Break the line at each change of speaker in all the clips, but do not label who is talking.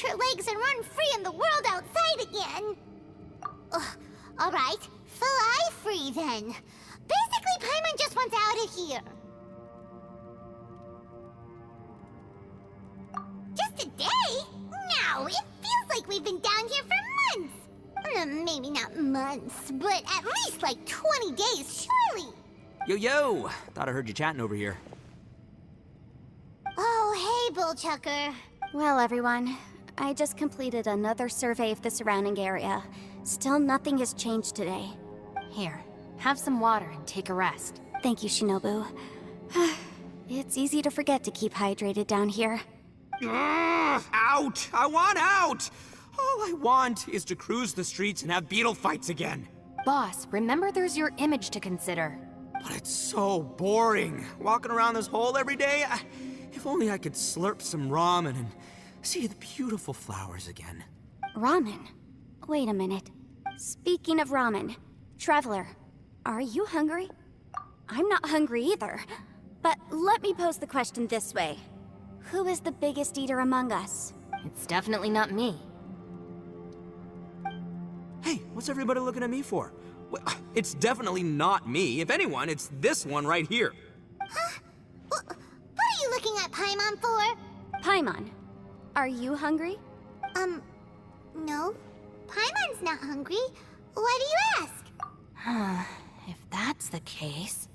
stretch her legs and run free in the world outside again. Ugh, alright, fly free then. Basically, Paimon just wants out of here. Just a day? No, it feels like we've been down here for months. Maybe not months, but at least like 20 days, surely.
Yo! Thought I heard you chatting over here.
Oh, hey, Bullchucker.
Well, everyone, I just completed another survey of the surrounding area. Still nothing has changed today.
Here, have some water and take a rest.
Thank you, Shinobu. It's easy to forget to keep hydrated down here.
Out! I want out! All I want is to cruise the streets and have beetle fights again.
Boss, remember there's your image to consider.
But it's so boring, walking around this hole every day. If only I could slurp some ramen and see the beautiful flowers again.
Ramen? Wait a minute. Speaking of ramen, Traveler, are you hungry? I'm not hungry either. But let me pose the question this way. Who is the biggest eater among us?
It's definitely not me.
Hey, what's everybody looking at me for? Well, it's definitely not me. If anyone, it's this one right here.
Huh? What are you looking at Paimon for?
Paimon, are you hungry?
No. Paimon's not hungry. Why do you ask?
If that's the case...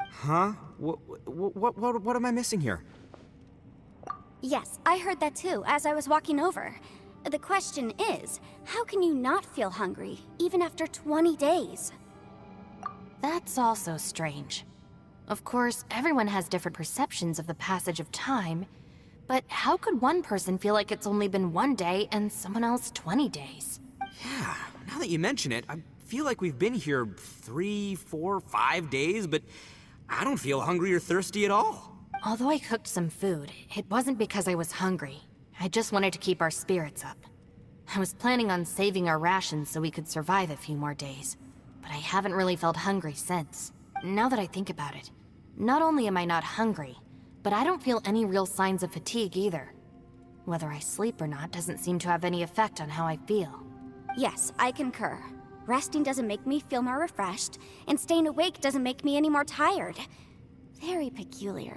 Huh? What am I missing here?
Yes, I heard that too, as I was walking over. The question is, how can you not feel hungry, even after 20 days?
That's also strange. Of course, everyone has different perceptions of the passage of time, but how could one person feel like it's only been 1 day and someone else 20 days?
Yeah, now that you mention it, I feel like we've been here 3, 4, 5 days, but I don't feel hungry or thirsty at all.
Although I cooked some food, it wasn't because I was hungry. I just wanted to keep our spirits up. I was planning on saving our rations so we could survive a few more days, but I haven't really felt hungry since. Now that I think about it, not only am I not hungry, but I don't feel any real signs of fatigue either. Whether I sleep or not doesn't seem to have any effect on how I feel.
Yes, I concur. Resting doesn't make me feel more refreshed, and staying awake doesn't make me any more tired. Very peculiar.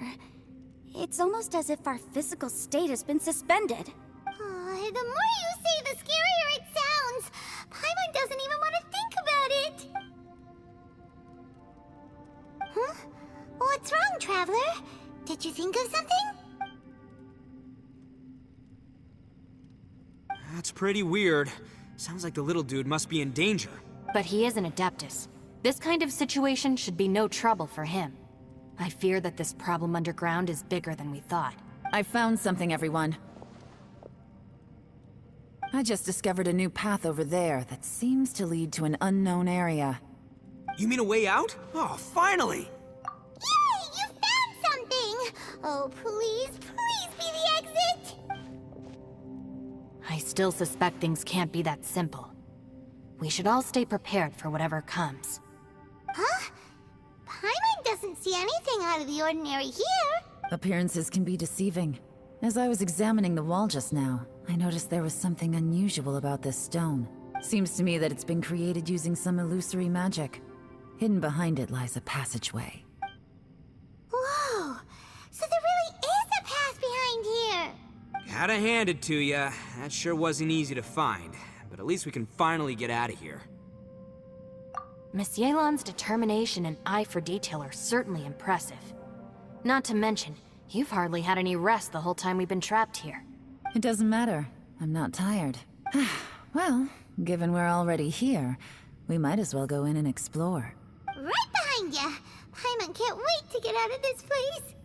It's almost as if our physical state has been suspended.
The more you say, the scarier it sounds. Paimon doesn't even want to think about it. Huh? What's wrong, Traveler? Did you think of something?
That's pretty weird. Sounds like the little dude must be in danger.
But he is an Adeptus. This kind of situation should be no trouble for him. I fear that this problem underground is bigger than we thought.
I found something, everyone. I just discovered a new path over there that seems to lead to an unknown area.
You mean a way out? Oh, finally!
Yay! You found something! Oh, please be the exit!
I still suspect things can't be that simple. We should all stay prepared for whatever comes.
Huh? Paimon doesn't see anything out of the ordinary here.
Appearances can be deceiving. As I was examining the wall just now, I noticed there was something unusual about this stone. Seems to me that it's been created using some illusory magic. Hidden behind it lies a passageway.
Whoa! So there really is a path behind here!
Gotta hand it to ya. That sure wasn't easy to find. But at least we can finally get out of here.
Miss Yelan's determination and eye for detail are certainly impressive. Not to mention, you've hardly had any rest the whole time we've been trapped here.
It doesn't matter. I'm not tired. Well, given we're already here, we might as well go in and explore.
Right behind ya! Paimon can't wait to get out of this place!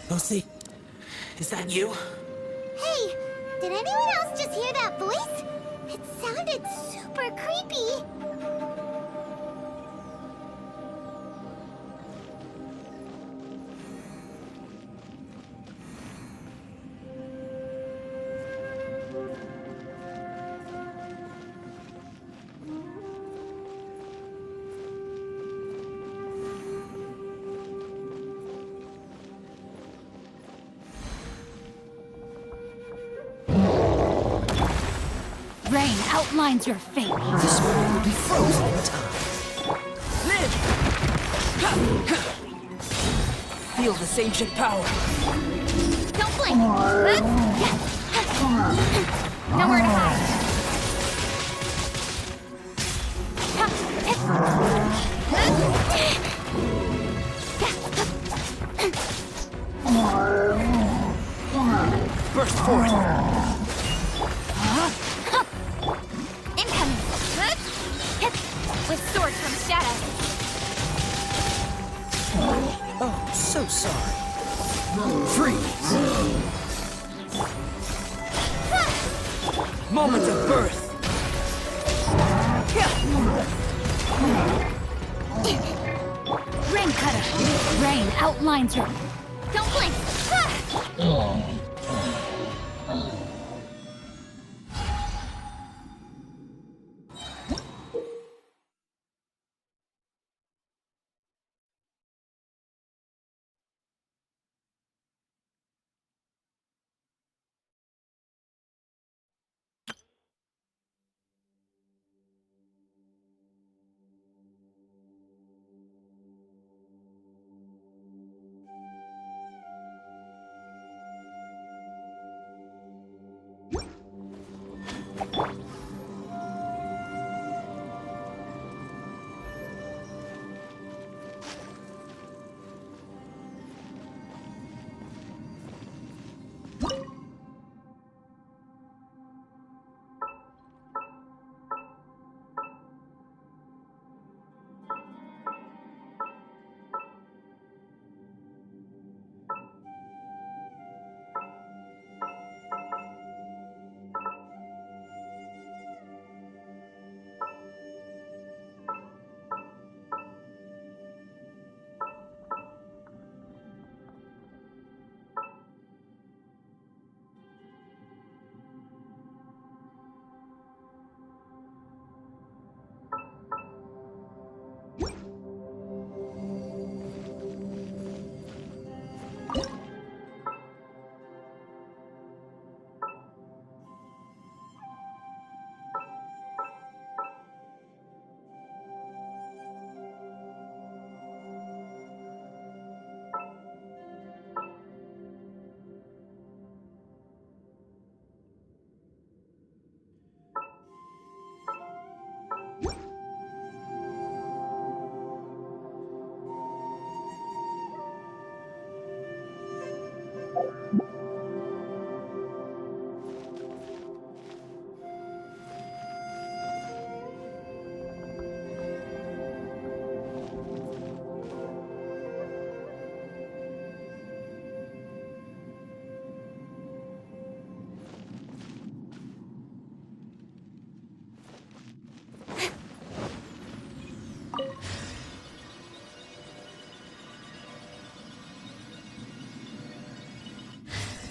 Lucy, is that you?
Hey, did anyone else just hear that voice? It sounded super creepy.
Rain outlines your fate.
This world will be frozen in time. Live! Feel this ancient power.
Don't blink! Nowhere to hide.
Burst forth!
Incoming! With sword from shadow.
Oh, so sorry. Freeze! Moment of birth!
Rain cutter! Rain outlines your... Don't blink!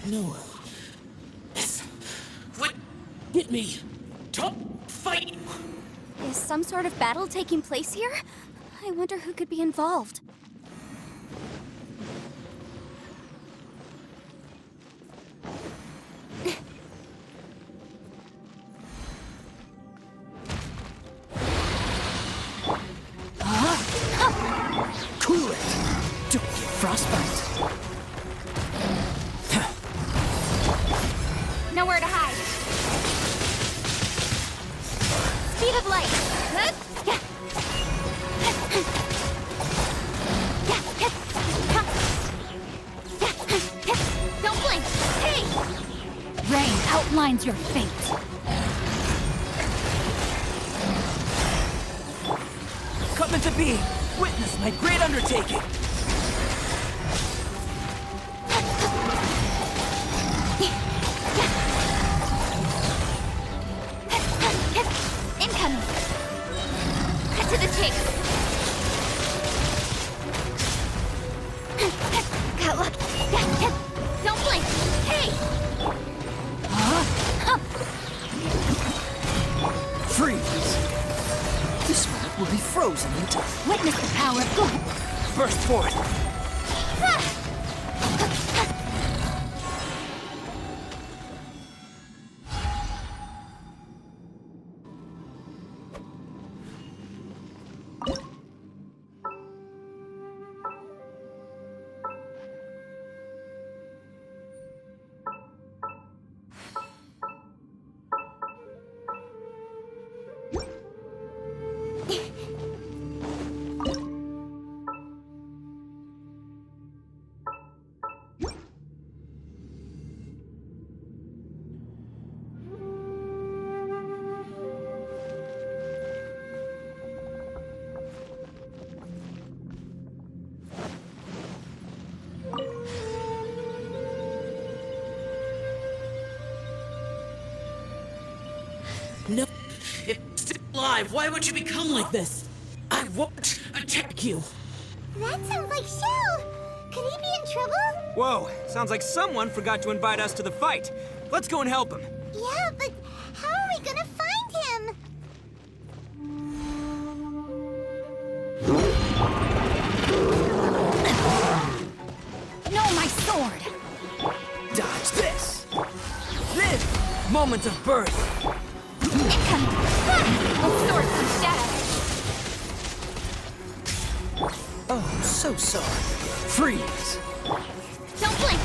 No. This would get me. Don't fight!
Is some sort of battle taking place here? I wonder who could be involved.
Cool it! Don't get frostbite!
Nowhere to hide. Speed of light. Don't blink. Hey! Rain outlines your fate.
Come into being! Witness my great undertaking!
chase! Got lucky! Don't blink! Hey!
Freeze! This world will be frozen in time.
Witness the power of God.
Burst forth!
No, it's still alive. Why would you become like this? I won't attack you.
That sounds like Shell. Could he be in trouble?
Whoa, sounds like someone forgot to invite us to the fight. Let's go and help him.
Yeah, but how are we gonna find him?
No, my sword!
Dodge this! Live! Moment of birth!
Incoming! Ah! Sword from shadow!
Oh, so sorry. Freeze!
Don't blink!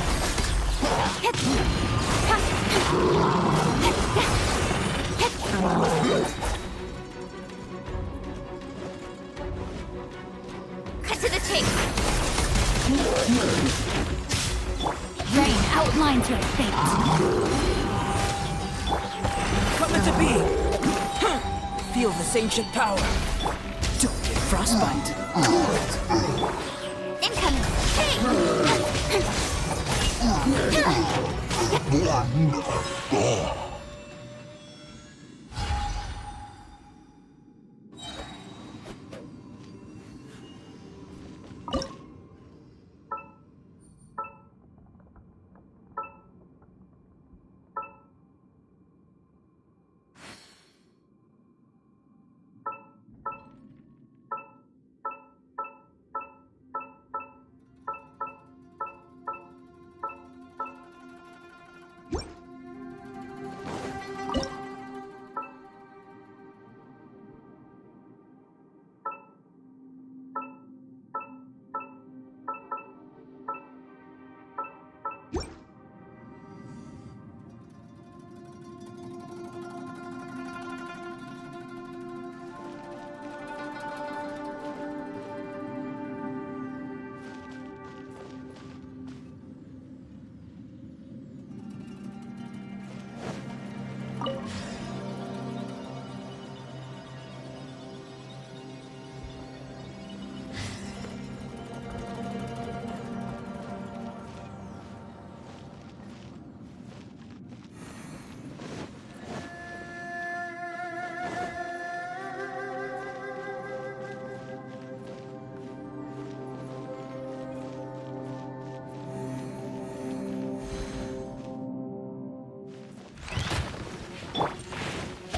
Cut to the chase!
Rain outlines your fate.
Come into being! Feel this ancient power. Don't get frostbite.
Incoming! Hey!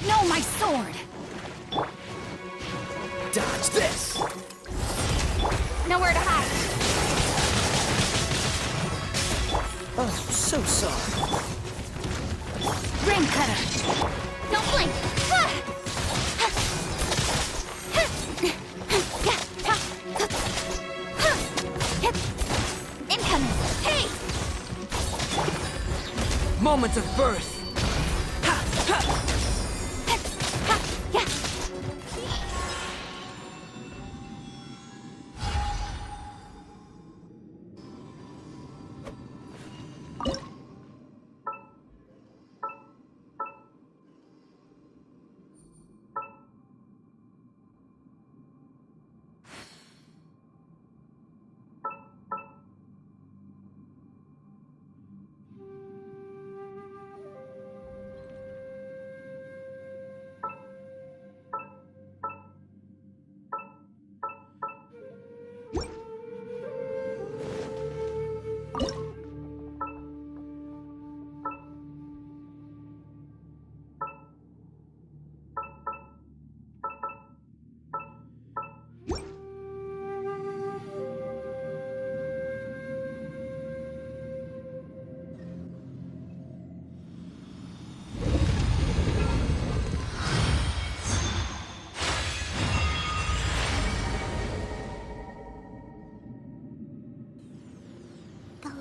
No, my sword!
Dodge this!
Nowhere to hide!
Oh, so sorry.
Rain cutter!
Don't blink! Incoming! Hey!
Moment of birth!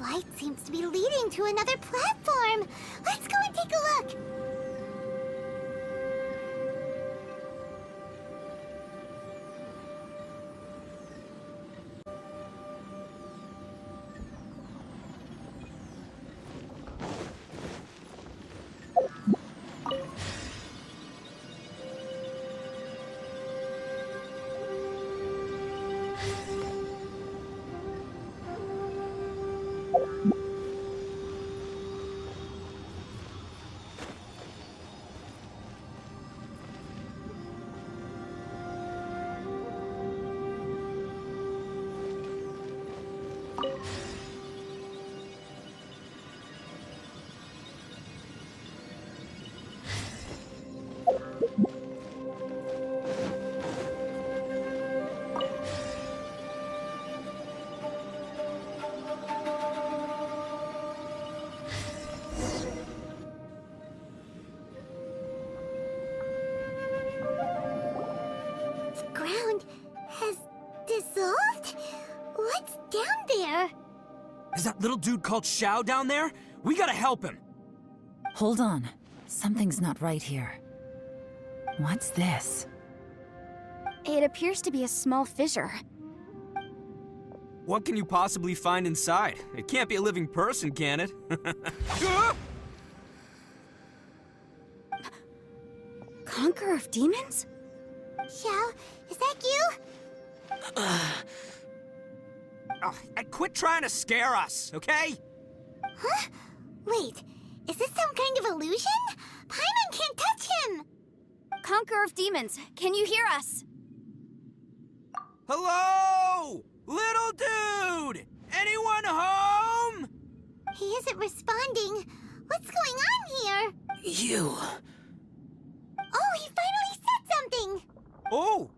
light seems to be leading to another platform. Let's go and take a look. Ground has dissolved? What's down there?
Is that little dude called Xiao down there? We gotta help him.
Hold on. Something's not right here. What's this?
It appears to be a small fissure.
What can you possibly find inside? It can't be a living person, can it?
Conqueror of demons?
Xiao, is that you?
Quit trying to scare us, okay?
Huh? Wait, is this some kind of illusion? Paimon can't touch him!
Conqueror of demons, can you hear us?
Hello? Little dude! Anyone home?
He isn't responding. What's going on here?
You.
Oh, he finally said something!
Oh!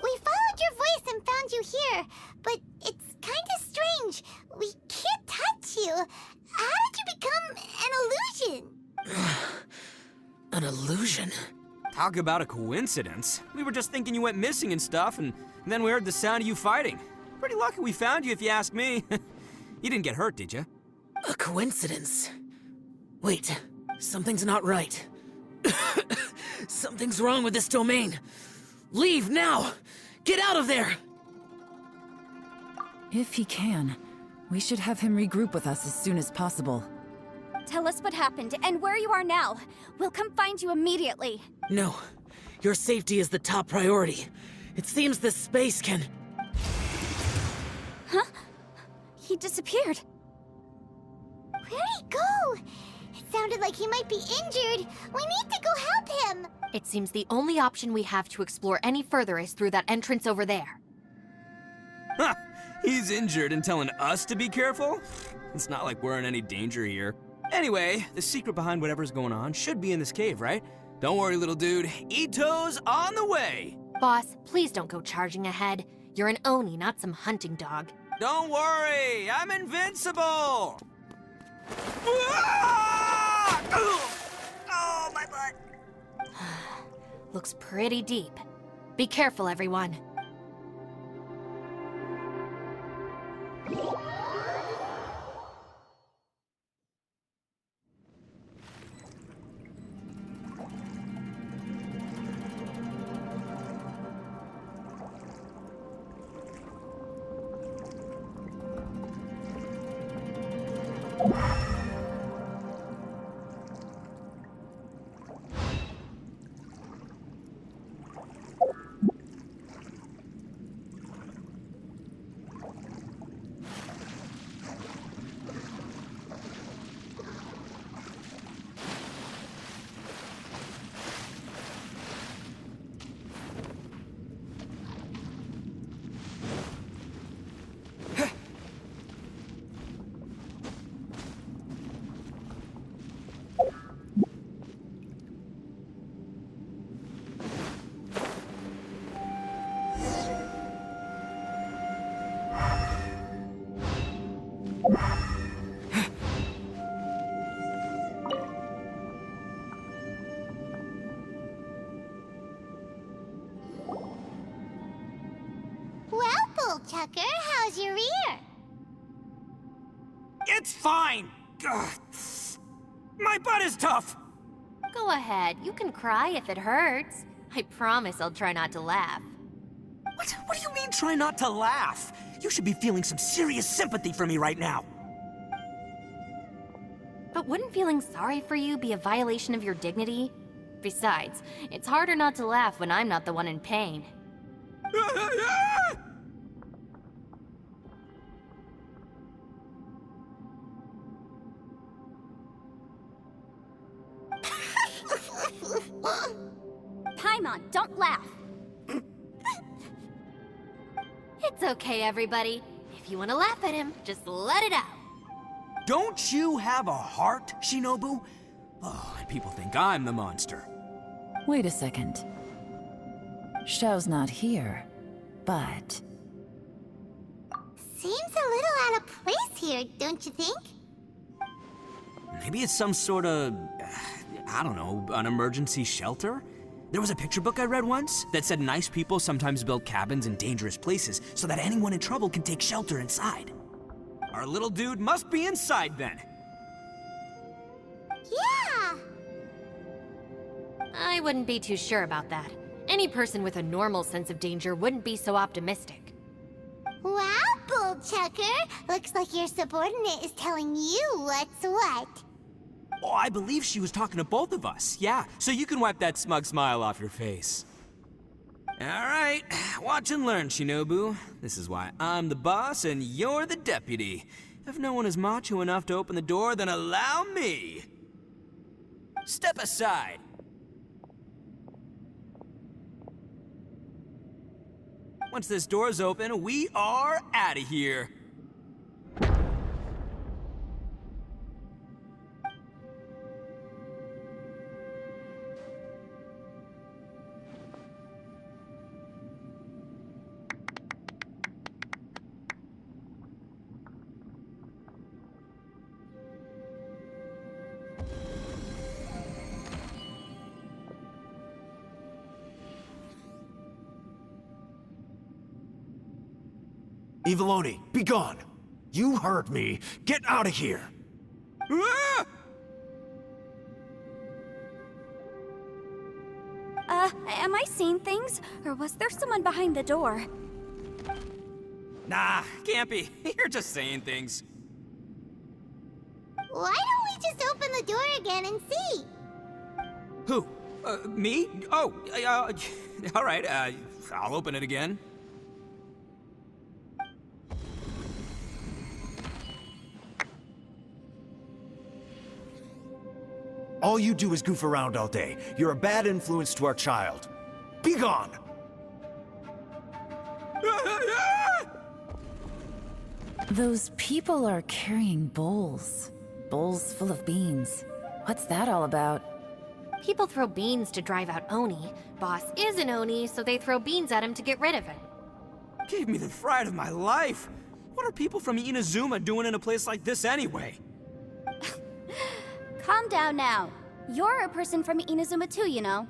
We followed your voice and found you here, but it's kinda strange. We can't touch you. How did you become an illusion?
An illusion?
Talk about a coincidence. We were just thinking you went missing and stuff, and then we heard the sound of you fighting. Pretty lucky we found you, if you ask me. You didn't get hurt, did you?
A coincidence? Wait, something's not right. Something's wrong with this domain. Leave now! Get out of there!
If he can, we should have him regroup with us as soon as possible.
Tell us what happened and where you are now. We'll come find you immediately.
No. Your safety is the top priority. It seems this space can...
Huh? He disappeared.
Where'd he go? It sounded like he might be injured. We need to go help him.
It seems the only option we have to explore any further is through that entrance over there.
Huh! He's injured and telling us to be careful? It's not like we're in any danger here. Anyway, the secret behind whatever's going on should be in this cave, right? Don't worry, little dude. Ito's on the way!
Boss, please don't go charging ahead. You're an Oni, not some hunting dog.
Don't worry! I'm invincible! Ah! Oh, my butt!
Looks pretty deep. Be careful, everyone.
Well, Bullchucker, how's your ear?
It's fine! Ugh. My butt is tough!
Go ahead, you can cry if it hurts. I promise I'll try not to laugh.
What do you mean, try not to laugh? You should be feeling some serious sympathy for me right now.
But wouldn't feeling sorry for you be a violation of your dignity? Besides, it's harder not to laugh when I'm not the one in pain.
Paimon, don't laugh.
It's okay, everybody. If you want to laugh at him, just let it out.
Don't you have a heart, Shinobu? Oh, and people think I'm the monster.
Wait a second. Xiao's not here, but...
Seems a little out of place here, don't you think?
Maybe it's some sort of, I don't know, an emergency shelter? There was a picture book I read once that said nice people sometimes build cabins in dangerous places so that anyone in trouble can take shelter inside. Our little dude must be inside then.
Yeah!
I wouldn't be too sure about that. Any person with a normal sense of danger wouldn't be so optimistic.
Wow, Bullchucker! Looks like your subordinate is telling you what's what.
Oh, I believe she was talking to both of us. Yeah, so you can wipe that smug smile off your face. All right, watch and learn, Shinobu. This is why I'm the boss and you're the deputy. If no one is macho enough to open the door, then allow me. Step aside. Once this door's open, we are out of here.
Eviloni, be gone! You heard me! Get out of here!
Ah!
Am I seeing things? Or was there someone behind the door?
Nah, can't be. You're just saying things.
Why don't we just open the door again and see?
Who? Me? Oh, all right, I'll open it again.
All you do is goof around all day. You're a bad influence to our child. Be gone!
Those people are carrying bowls. Bowls full of beans. What's that all about?
People throw beans to drive out Oni. Boss is an Oni, so they throw beans at him to get rid of him.
Gave me the fright of my life. What are people from Inazuma doing in a place like this anyway?
Calm down now. You're a person from Inazuma too, you know.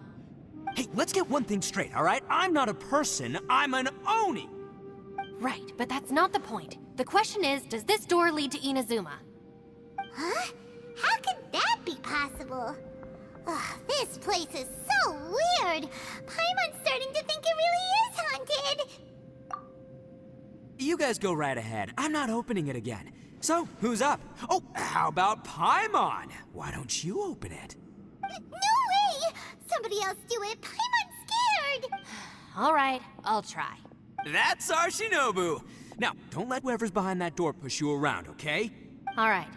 Hey, let's get one thing straight, all right? I'm not a person, I'm an Oni!
Right, but that's not the point. The question is, does this door lead to Inazuma?
Huh? How could that be possible? Ugh, this place is so weird. Paimon's starting to think it really is haunted.
You guys go right ahead. I'm not opening it again. So, who's up? Oh, how about Paimon? Why don't you open it?
No way! Somebody else do it. Paimon's scared.
All right, I'll try.
That's our Shinobu! Now, don't let whoever's behind that door push you around, okay?
All right,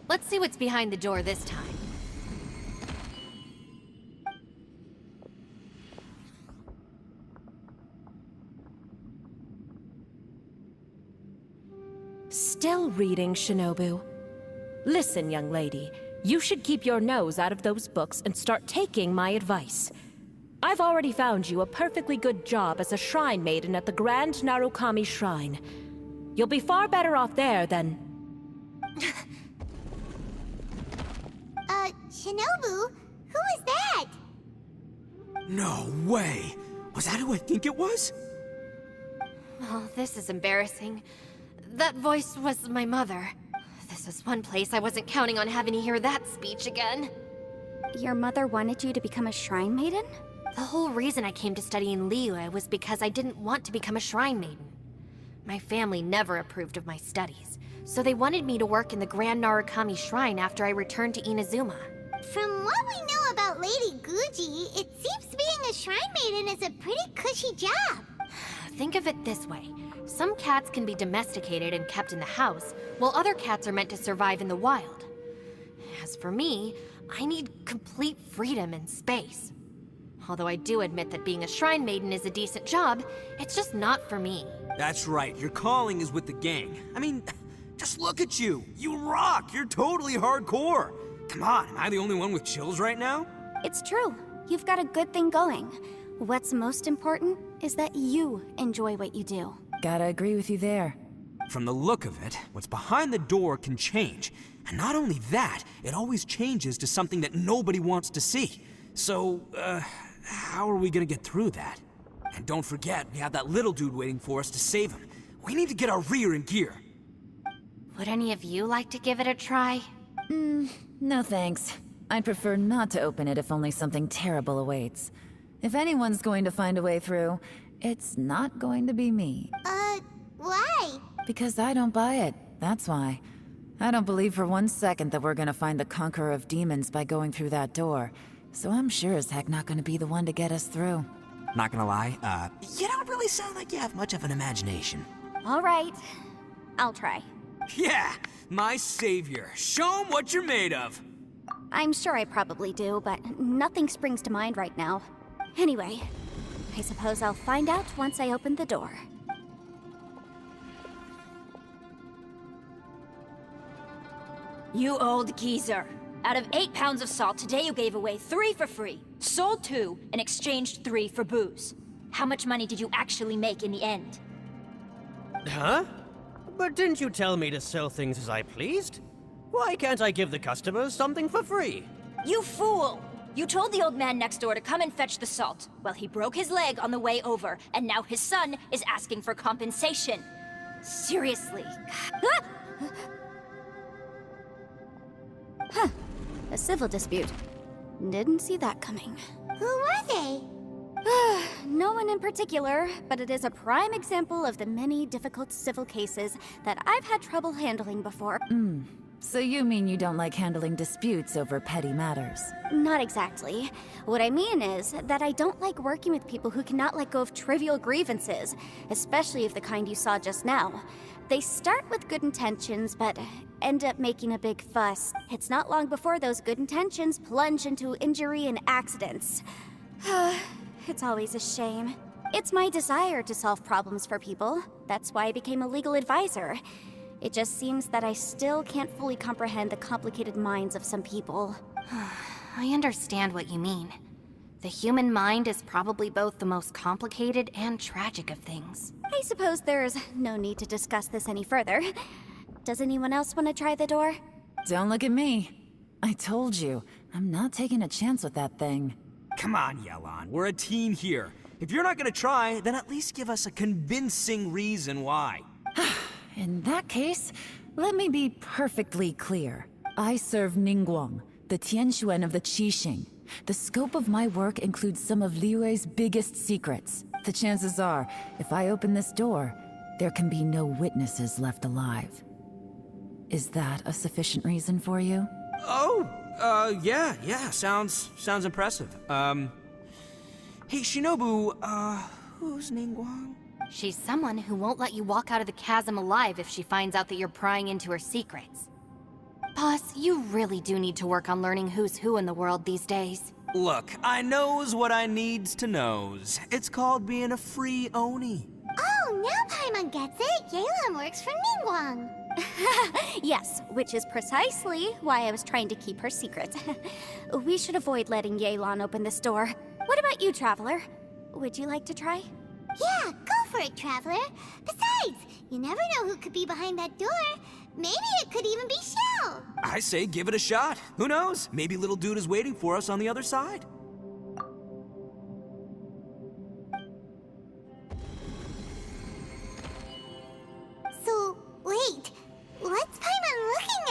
let's see what's behind the door this time.
Still reading, Shinobu. Listen, young lady. You should keep your nose out of those books and start taking my advice. I've already found you a perfectly good job as a shrine maiden at the Grand Narukami Shrine. You'll be far better off there than...
Shinobu? Who is that?
No way! Was that who I think it was?
Oh, this is embarrassing. That voice was my mother. This is one place I wasn't counting on having to hear that speech again.
Your mother wanted you to become a shrine maiden?
The whole reason I came to study in Liyue was because I didn't want to become a shrine maiden. My family never approved of my studies, so they wanted me to work in the Grand Narukami Shrine after I returned to Inazuma.
From what we know about Lady Guji, it seems being a shrine maiden is a pretty cushy job.
Think of it this way. Some cats can be domesticated and kept in the house, while other cats are meant to survive in the wild. As for me, I need complete freedom and space. Although I do admit that being a shrine maiden is a decent job, it's just not for me.
That's right, your calling is with the gang. I mean, just look at you. You rock, you're totally hardcore. Come on, am I the only one with chills right now?
It's true. You've got a good thing going. What's most important is that you enjoy what you do.
Gotta agree with you there.
From the look of it, what's behind the door can change. And not only that, it always changes to something that nobody wants to see. So, how are we gonna get through that? And don't forget, we have that little dude waiting for us to save him. We need to get our rear in gear.
Would any of you like to give it a try?
No thanks. I'd prefer not to open it if only something terrible awaits. If anyone's going to find a way through, it's not going to be me.
Why?
Because I don't buy it, that's why. I don't believe for 1 second that we're gonna find the Conqueror of Demons by going through that door. So I'm sure as heck not gonna be the one to get us through.
Not gonna lie, you don't really sound like you have much of an imagination.
All right. I'll try.
Yeah, my savior. Show him what you're made of.
I'm sure I probably do, but nothing springs to mind right now. Anyway, I suppose I'll find out once I open the door.
You old geezer. Out of 8 pounds of salt, today you gave away 3 for free, sold 2, and exchanged 3 for booze. How much money did you actually make in the end?
Huh? But didn't you tell me to sell things as I pleased? Why can't I give the customers something for free?
You fool! You told the old man next door to come and fetch the salt. Well, he broke his leg on the way over, and now his son is asking for compensation. Seriously.
Huh. A civil dispute. Didn't see that coming.
Who were they?
No one in particular, but it is a prime example of the many difficult civil cases that I've had trouble handling before.
So you mean you don't like handling disputes over petty matters?
Not exactly. What I mean is that I don't like working with people who cannot let go of trivial grievances, especially of the kind you saw just now. They start with good intentions, but end up making a big fuss. It's not long before those good intentions plunge into injury and accidents. It's always a shame. It's my desire to solve problems for people. That's why I became a legal advisor. It just seems that I still can't fully comprehend the complicated minds of some people.
I understand what you mean. The human mind is probably both the most complicated and tragic of things.
I suppose there's no need to discuss this any further. Does anyone else want to try the door?
Don't look at me. I told you, I'm not taking a chance with that thing.
Come on, Yelan, we're a team here. If you're not gonna try, then at least give us a convincing reason why.
In that case, let me be perfectly clear. I serve Ningguang, the Tianxuan of the Qixing. The scope of my work includes some of Liyue's biggest secrets. The chances are, if I open this door, there can be no witnesses left alive. Is that a sufficient reason for you?
Oh, yeah, sounds impressive. Hey, Shinobu, who's Ningguang?
She's someone who won't let you walk out of the chasm alive if she finds out that you're prying into her secrets. Boss, you really do need to work on learning who's who in the world these days.
Look, I knows what I needs to knows. It's called being a free Oni.
Oh, now Paimon gets it. Yelan works for Ningguang.
Yes, which is precisely why I was trying to keep her secret. We should avoid letting Yelan open this door. What about you, Traveler? Would you like to try?
Yeah, go for it, Traveler. Besides, you never know who could be behind that door. Maybe it could even be Shell.
I say give it a shot. Who knows? Maybe little dude is waiting for us on the other side.
So, wait. What's Paimon looking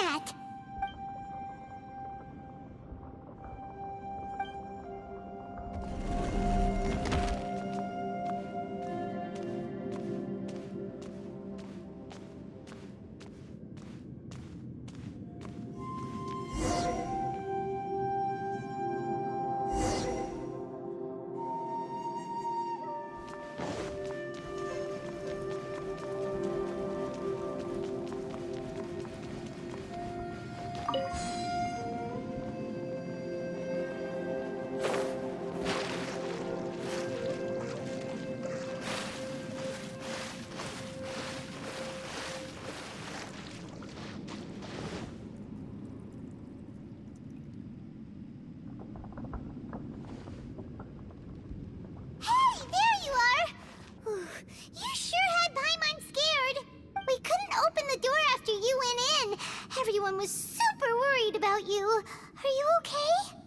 You sure had Paimon scared. We couldn't open the door after you went in. Everyone was super worried about you. Are you okay?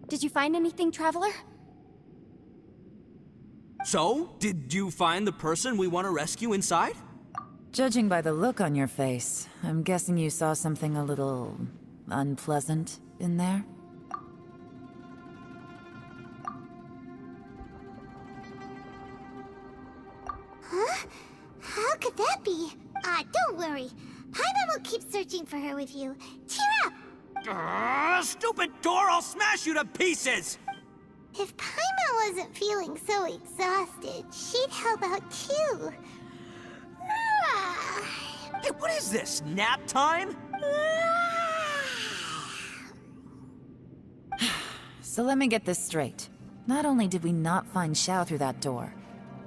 Did you find anything, Traveler?
So, did you find the person we want to rescue inside?
Judging by the look on your face, I'm guessing you saw something a little unpleasant in there?
Huh? How could that be? Don't worry. Paimon will keep searching for her with you. Cheer up!
Stupid door! I'll smash you to pieces!
If Paimon wasn't feeling so exhausted, she'd help out too.
Hey, what is this? Nap time?
So let me get this straight. Not only did we not find Xiao through that door,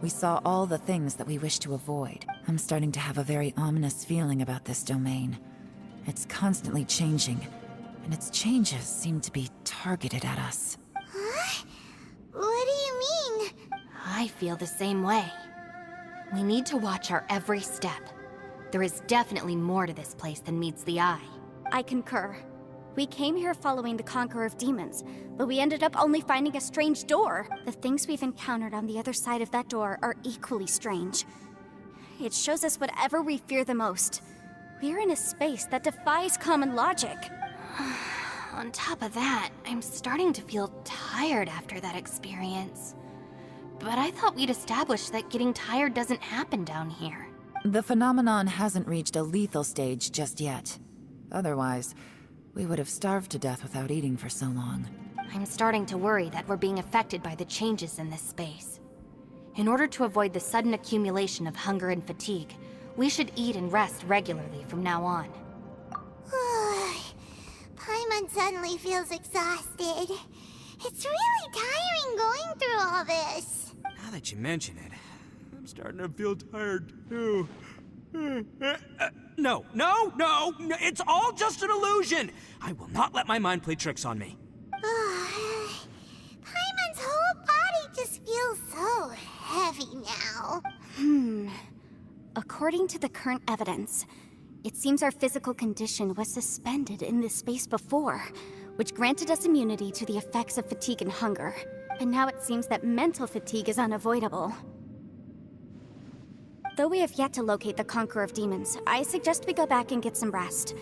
we saw all the things that we wish to avoid. I'm starting to have a very ominous feeling about this domain. It's constantly changing, and its changes seem to be targeted at us.
Huh? What do you mean?
I feel the same way. We need to watch our every step. There is definitely more to this place than meets the eye.
I concur. We came here following the Conqueror of Demons, but we ended up only finding a strange door. The things we've encountered on the other side of that door are equally strange. It shows us whatever we fear the most. We're in a space that defies common logic.
On top of that, I'm starting to feel tired after that experience. But I thought we'd established that getting tired doesn't happen down here.
The phenomenon hasn't reached a lethal stage just yet. Otherwise, we would have starved to death without eating for so long.
I'm starting to worry that we're being affected by the changes in this space. In order to avoid the sudden accumulation of hunger and fatigue, we should eat and rest regularly from now on.
Paimon suddenly feels exhausted. It's really tiring going through all this.
Now that you mention it, I'm starting to feel tired too. No, it's all just an illusion! I will not let my mind play tricks on me.
Paimon's whole body just feels so heavy now.
According to the current evidence, it seems our physical condition was suspended in this space before, which granted us immunity to the effects of fatigue and hunger. But now it seems that mental fatigue is unavoidable. Though we have yet to locate the Conqueror of Demons, I suggest we go back and get some rest.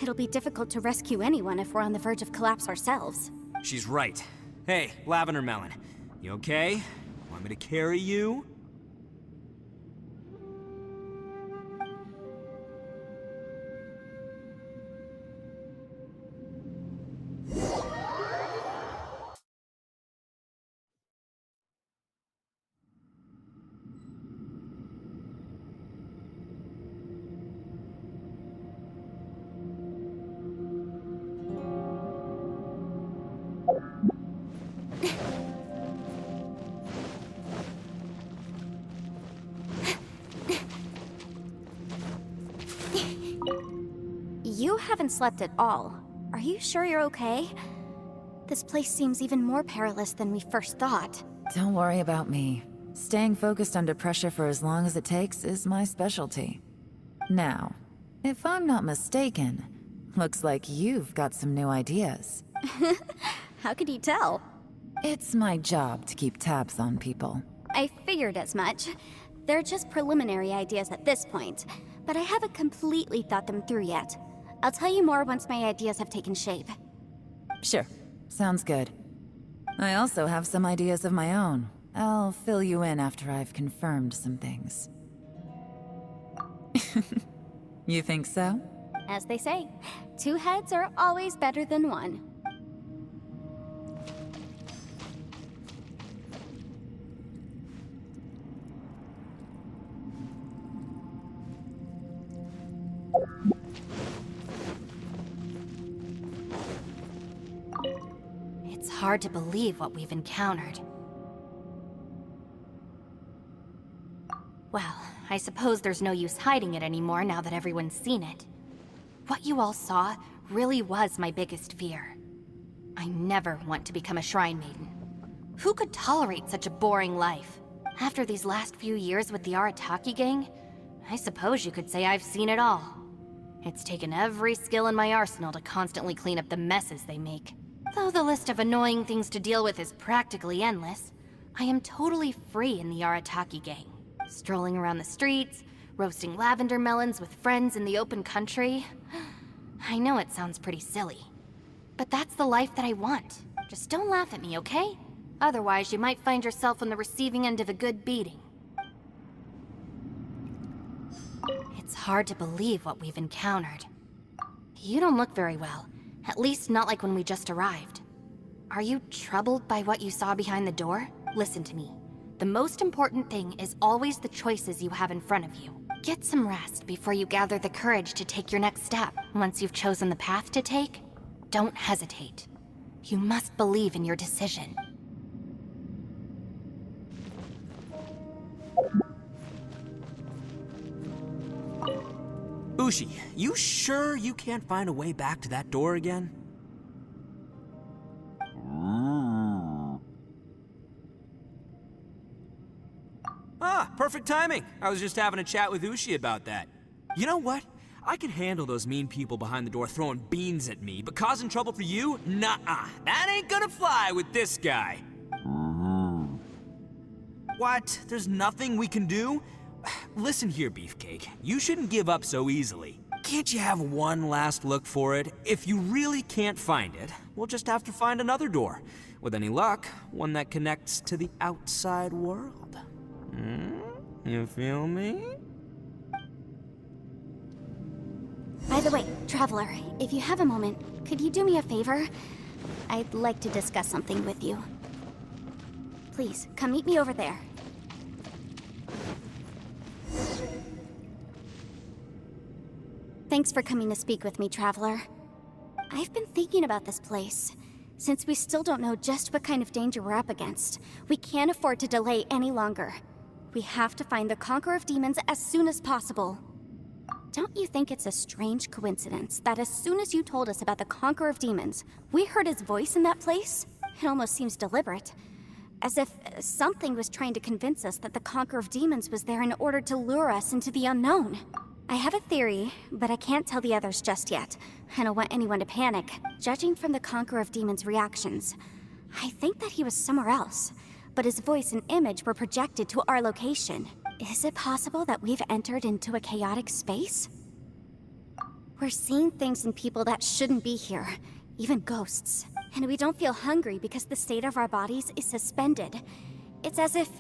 It'll be difficult to rescue anyone if we're on the verge of collapse ourselves.
She's right. Hey, Lavender Melon, you okay? Want me to carry you?
You haven't slept at all. Are you sure you're okay? This place seems even more perilous than we first thought.
Don't worry about me. Staying focused under pressure for as long as it takes is my specialty. Now, if I'm not mistaken, looks like you've got some new ideas.
How could you tell?
It's my job to keep tabs on people.
I figured as much. They're just preliminary ideas at this point, but I haven't completely thought them through yet. I'll tell you more once my ideas have taken shape.
Sure. Sounds good. I also have some ideas of my own. I'll fill you in after I've confirmed some things. You think so?
As they say, two heads are always better than one.
It's hard to believe what we've encountered. Well, I suppose there's no use hiding it anymore now that everyone's seen it. What you all saw really was my biggest fear. I never want to become a Shrine Maiden. Who could tolerate such a boring life? After these last few years with the Arataki gang, I suppose you could say I've seen it all. It's taken every skill in my arsenal to constantly clean up the messes they make. Though the list of annoying things to deal with is practically endless, I am totally free in the Arataki gang. Strolling around the streets, roasting lavender melons with friends in the open country. I know it sounds pretty silly, but that's the life that I want. Just don't laugh at me, okay? Otherwise, you might find yourself on the receiving end of a good beating. It's hard to believe what we've encountered. You don't look very well, at least not like when we just arrived. Are you troubled by what you saw behind the door? Listen to me. The most important thing is always the choices you have in front of you. Get some rest before you gather the courage to take your next step. Once you've chosen the path to take, don't hesitate. You must believe in your decision.
Ushi, you sure you can't find a way back to that door again? Ah, perfect timing. I was just having a chat with Ushi about that. You know what? I can handle those mean people behind the door throwing beans at me, but causing trouble for you? Nuh-uh. That ain't gonna fly with this guy. What? There's nothing we can do? Listen here, Beefcake. You shouldn't give up so easily. Can't you have one last look for it? If you really can't find it, we'll just have to find another door. With any luck, one that connects to the outside world. You feel me?
By the way, Traveler, if you have a moment, could you do me a favor? I'd like to discuss something with you. Please, come meet me over there. Thanks for coming to speak with me, Traveler. I've been thinking about this place. Since we still don't know just what kind of danger we're up against, we can't afford to delay any longer. We have to find the Conqueror of Demons as soon as possible. Don't you think it's a strange coincidence that as soon as you told us about the Conqueror of Demons, we heard his voice in that place? It almost seems deliberate. As if something was trying to convince us that the Conqueror of Demons was there in order to lure us into the unknown. I have a theory, but I can't tell the others just yet. I don't want anyone to panic. Judging from the Conqueror of Demons' reactions, I think that he was somewhere else, but his voice and image were projected to our location. Is it possible that we've entered into a chaotic space? We're seeing things and people that shouldn't be here, even ghosts. And we don't feel hungry because the state of our bodies is suspended. It's as if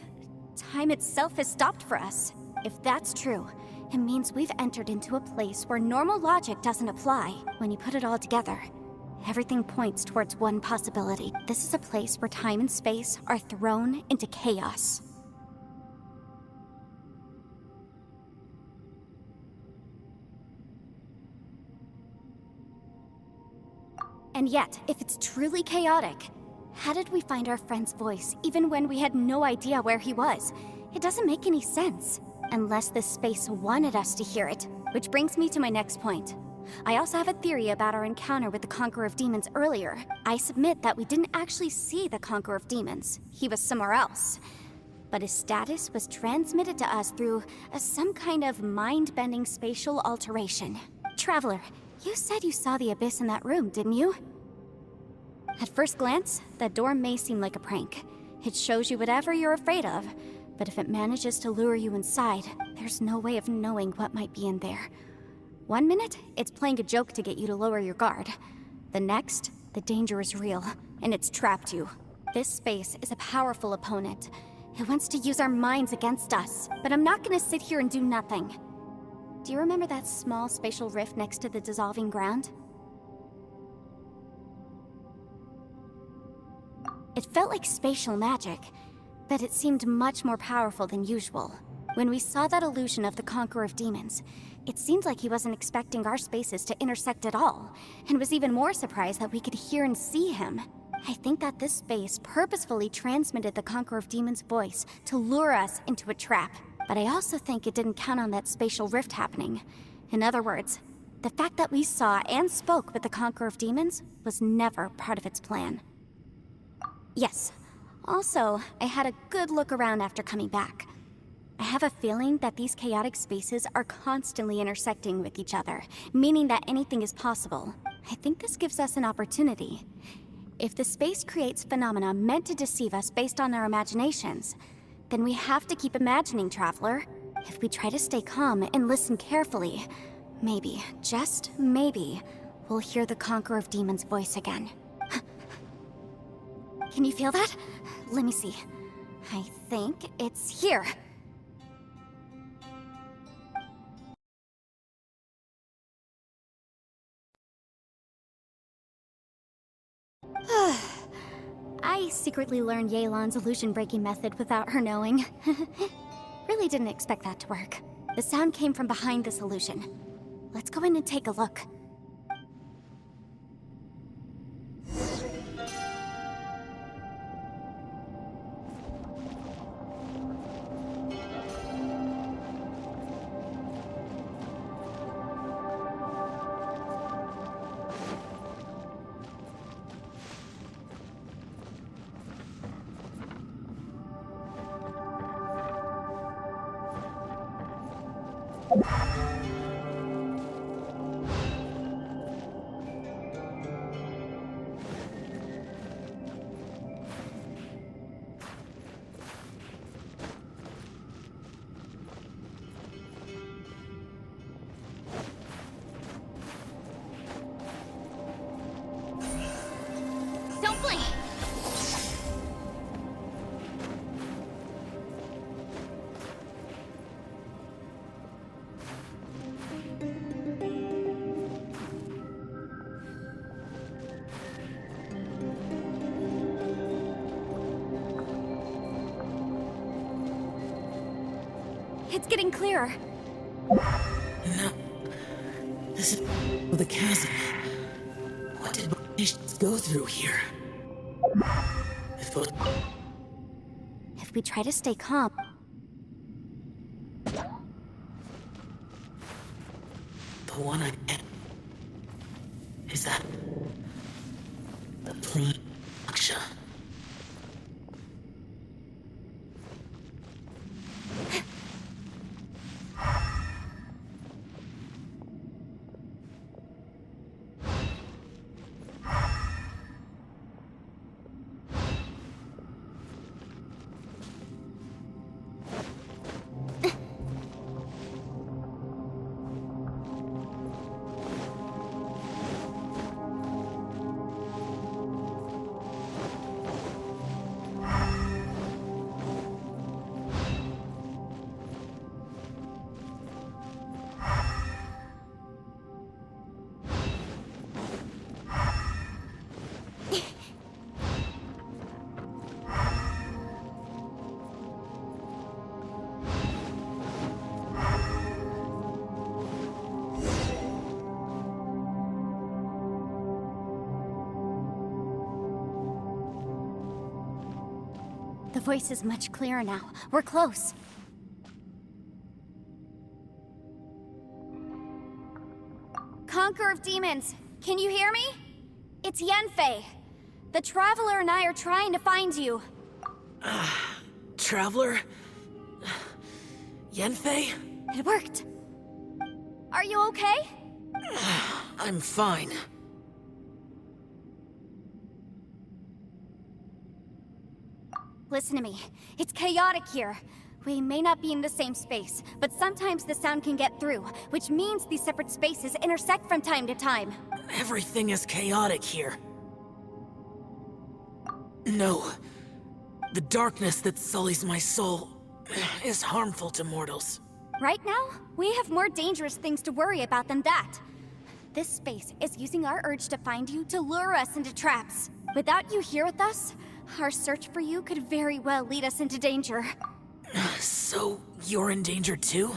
time itself has stopped for us. If that's true, it means we've entered into a place where normal logic doesn't apply. When you put it all together, everything points towards one possibility. This is a place where time and space are thrown into chaos. And yet, if it's truly chaotic, how did we find our friend's voice even when we had no idea where he was? It doesn't make any sense. Unless this space wanted us to hear it. Which brings me to my next point. I also have a theory about our encounter with the Conqueror of Demons earlier. I submit that we didn't actually see the Conqueror of Demons. He was somewhere else. But his status was transmitted to us through some kind of mind-bending spatial alteration. Traveler, you said you saw the abyss in that room, didn't you? At first glance, that door may seem like a prank. It shows you whatever you're afraid of. But if it manages to lure you inside, there's no way of knowing what might be in there. 1 minute, it's playing a joke to get you to lower your guard. The next, the danger is real, and it's trapped you. This space is a powerful opponent. It wants to use our minds against us, but I'm not gonna sit here and do nothing. Do you remember that small spatial rift next to the dissolving ground? It felt like spatial magic, but it seemed much more powerful than usual. When we saw that illusion of the Conqueror of Demons, it seemed like he wasn't expecting our spaces to intersect at all, and was even more surprised that we could hear and see him. I think that this space purposefully transmitted the Conqueror of Demons' voice to lure us into a trap. But I also think it didn't count on that spatial rift happening. In other words, the fact that we saw and spoke with the Conqueror of Demons was never part of its plan. Yes, Also, I had a good look around after coming back. I have a feeling that these chaotic spaces are constantly intersecting with each other, meaning that anything is possible. I think this gives us an opportunity. If the space creates phenomena meant to deceive us based on our imaginations, then we have to keep imagining, Traveler. If we try to stay calm and listen carefully, maybe, just maybe, we'll hear the Conqueror of Demons' voice again. Can you feel that? Let me see. I think it's here. I secretly learned Yelan's illusion-breaking method without her knowing. Really didn't expect that to work. The sound came from behind this illusion. Let's go in and take a look. Don't blink! It's getting clearer.
No. This is the chasm. What did nations go through here?
If we try to stay calm...
The one I get. Is that... the plain Aksha?
The voice is much clearer now. We're close. Conqueror of Demons, can you hear me? It's Yanfei. The Traveler and I are trying to find you.
Traveler? Yanfei?
It worked. Are you okay?
I'm fine.
Listen to me. It's chaotic here. We may not be in the same space, but sometimes the sound can get through, which means these separate spaces intersect from time to time.
Everything is chaotic here. No. The darkness that sullies my soul is harmful to mortals.
Right now, we have more dangerous things to worry about than that. This space is using our urge to find you to lure us into traps. Without you here with us, our search for you could very well lead us into danger.
So, you're in danger too?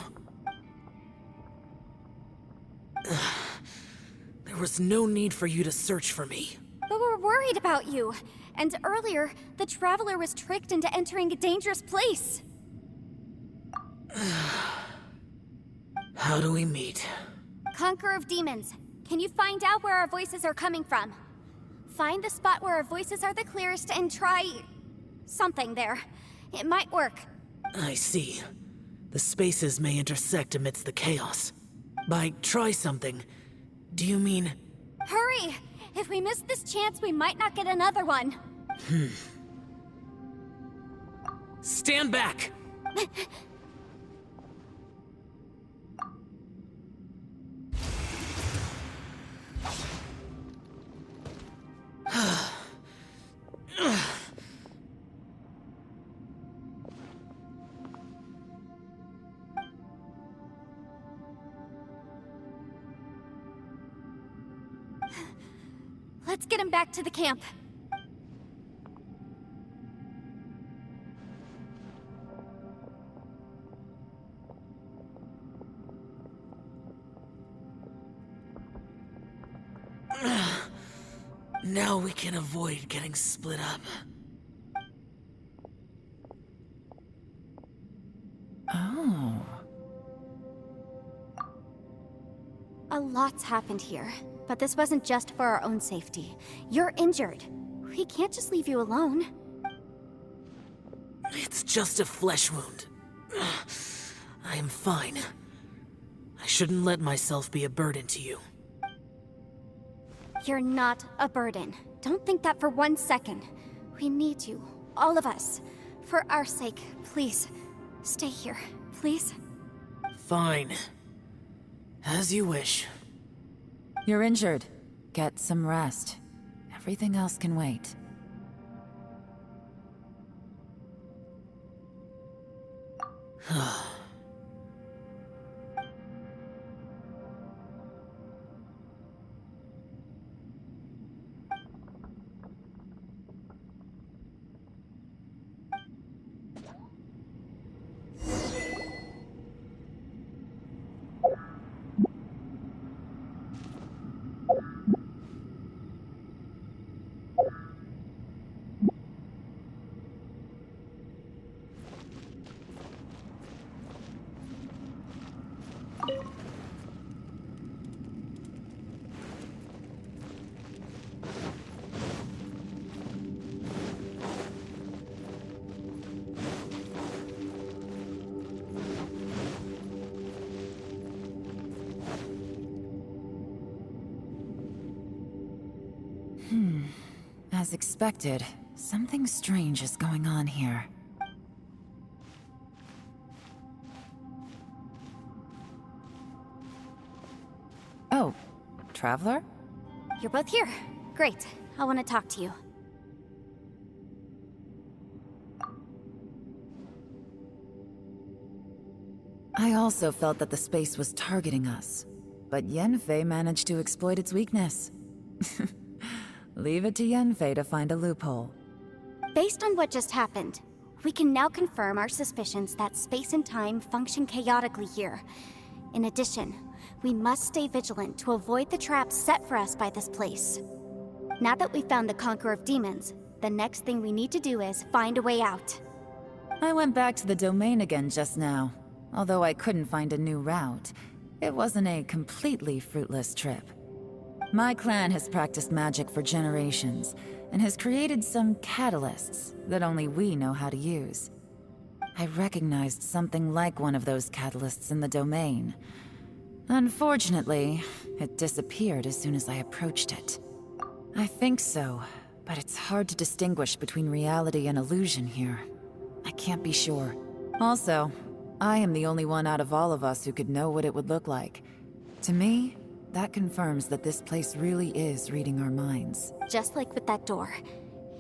There was no need for you to search for me.
But we're worried about you. And earlier, the Traveler was tricked into entering a dangerous place.
How do we meet?
Conqueror of Demons, can you find out where our voices are coming from? Find the spot where our voices are the clearest and try... something there. It might work.
I see. The spaces may intersect amidst the chaos. By try something, do you mean...
Hurry! If we miss this chance, we might not get another one.
Stand back!
Let's get him back to the camp.
Now we can avoid getting split up.
Oh.
A lot's happened here, but this wasn't just for our own safety. You're injured. We can't just leave you alone.
It's just a flesh wound. I am fine. I shouldn't let myself be a burden to you.
You're not a burden. Don't think that for 1 second. We need you, all of us. For our sake, please, stay here, please.
Fine. As you wish.
You're injured. Get some rest. Everything else can wait. As expected, something strange is going on here. Oh, Traveler?
You're both here. Great. I want to talk to you.
I also felt that the space was targeting us, but Yenfei managed to exploit its weakness. Leave it to Yenfei to find a loophole.
Based on what just happened, we can now confirm our suspicions that space and time function chaotically here. In addition, we must stay vigilant to avoid the traps set for us by this place. Now that we've found the Conqueror of Demons, the next thing we need to do is find a way out.
I went back to the domain again just now. Although I couldn't find a new route, it wasn't a completely fruitless trip. My clan has practiced magic for generations, and has created some catalysts that only we know how to use. I recognized something like one of those catalysts in the domain. Unfortunately, it disappeared as soon as I approached it. I think so, but it's hard to distinguish between reality and illusion here. I can't be sure. Also, I am the only one out of all of us who could know what it would look like. To me, that confirms that this place really is reading our minds.
Just like with that door.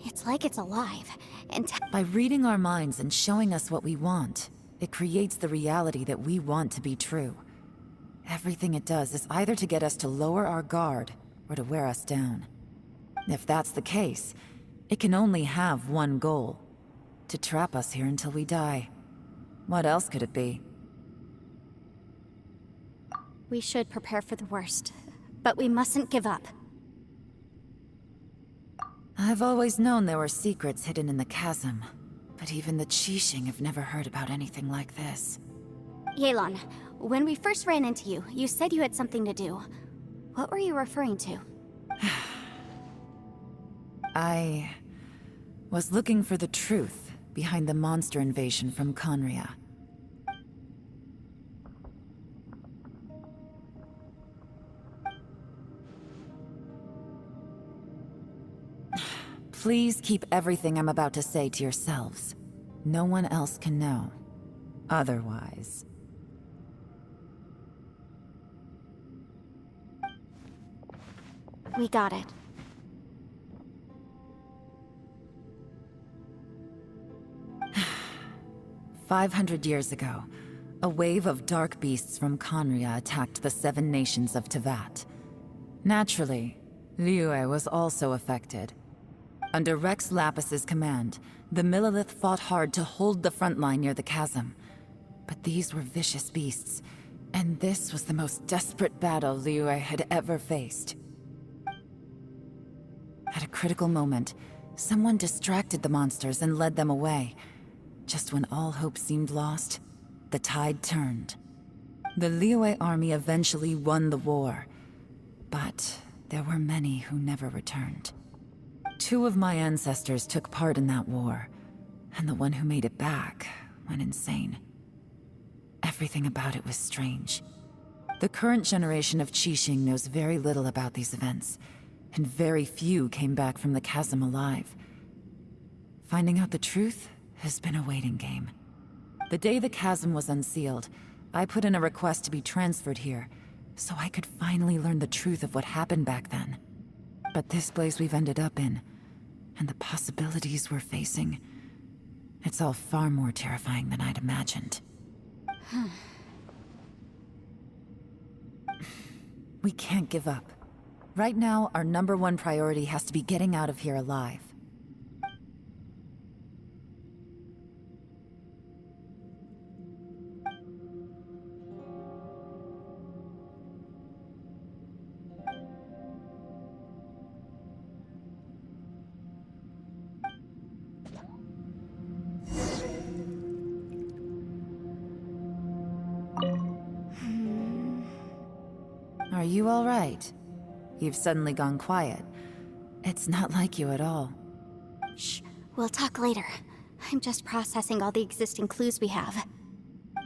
It's like it's alive, and
by reading our minds and showing us what we want, it creates the reality that we want to be true. Everything it does is either to get us to lower our guard, or to wear us down. If that's the case, it can only have one goal: to trap us here until we die. What else could it be?
we should prepare for the worst. But we mustn't give up.
I've always known there were secrets hidden in the chasm, but even the Qixing have never heard about anything like this.
Yelan, when we first ran into you, you said you had something to do. What were you referring to?
Was looking for the truth behind the monster invasion from Conria. Please keep everything I'm about to say to yourselves. No one else can know. Otherwise...
We got it.
"500 years ago, a wave of dark beasts from Conria attacked the 7 nations of Tevat. Naturally, Liyue was also affected. Under Rex Lapis's command, the Millelith fought hard to hold the front line near the chasm. But these were vicious beasts, and this was the most desperate battle Liyue had ever faced. At a critical moment, someone distracted the monsters and led them away. Just when all hope seemed lost, the tide turned. The Liyue army eventually won the war, but there were many who never returned. 2 of my ancestors took part in that war, and the one who made it back went insane. Everything about it was strange. The current generation of Qixing knows very little about these events, and very few came back from the chasm alive. Finding out the truth has been a waiting game. The day the chasm was unsealed, I put in a request to be transferred here, so I could finally learn the truth of what happened back then. But this place we've ended up in, and the possibilities we're facing, it's all far more terrifying than I'd imagined. We can't give up. Right now, our #1 priority has to be getting out of here alive. Are you all right? You've suddenly gone quiet. It's not like you at all.
Shh, we'll talk later. I'm just processing all the existing clues we have.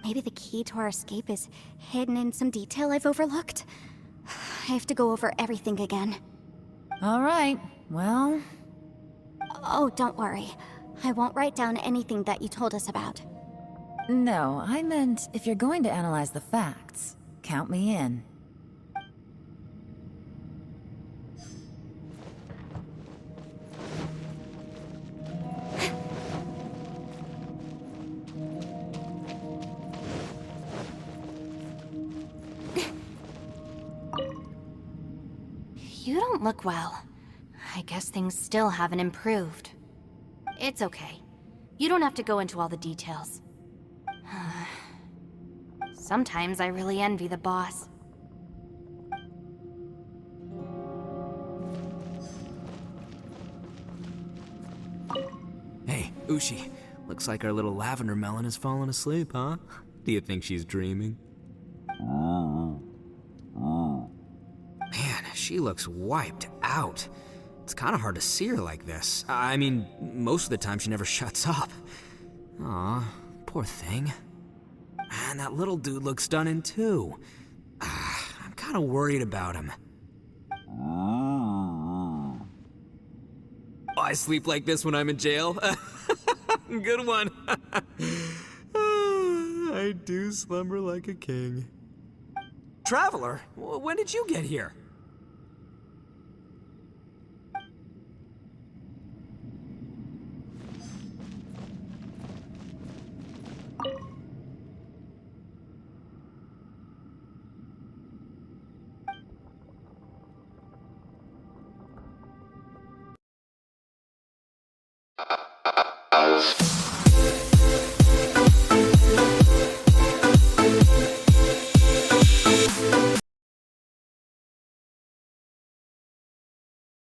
Maybe the key to our escape is hidden in some detail I've overlooked? I have to go over everything again.
All right, well...
Oh, don't worry. I won't write down anything that you told us about.
No, I meant if you're going to analyze the facts, count me in.
You don't look well. I guess things still haven't improved. It's okay. You don't have to go into all the details. Sometimes I really envy the boss.
Hey, Ushi. Looks like our little lavender melon has fallen asleep, huh? Do you think she's dreaming? Man, she looks wiped out. It's kind of hard to see her like this. I mean, most of the time she never shuts up. Aw, poor thing. Man, that little dude looks done in too. I'm kind of worried about him. Oh, I sleep like this when I'm in jail? Good one. I do slumber like a king. Traveler, when did you get here?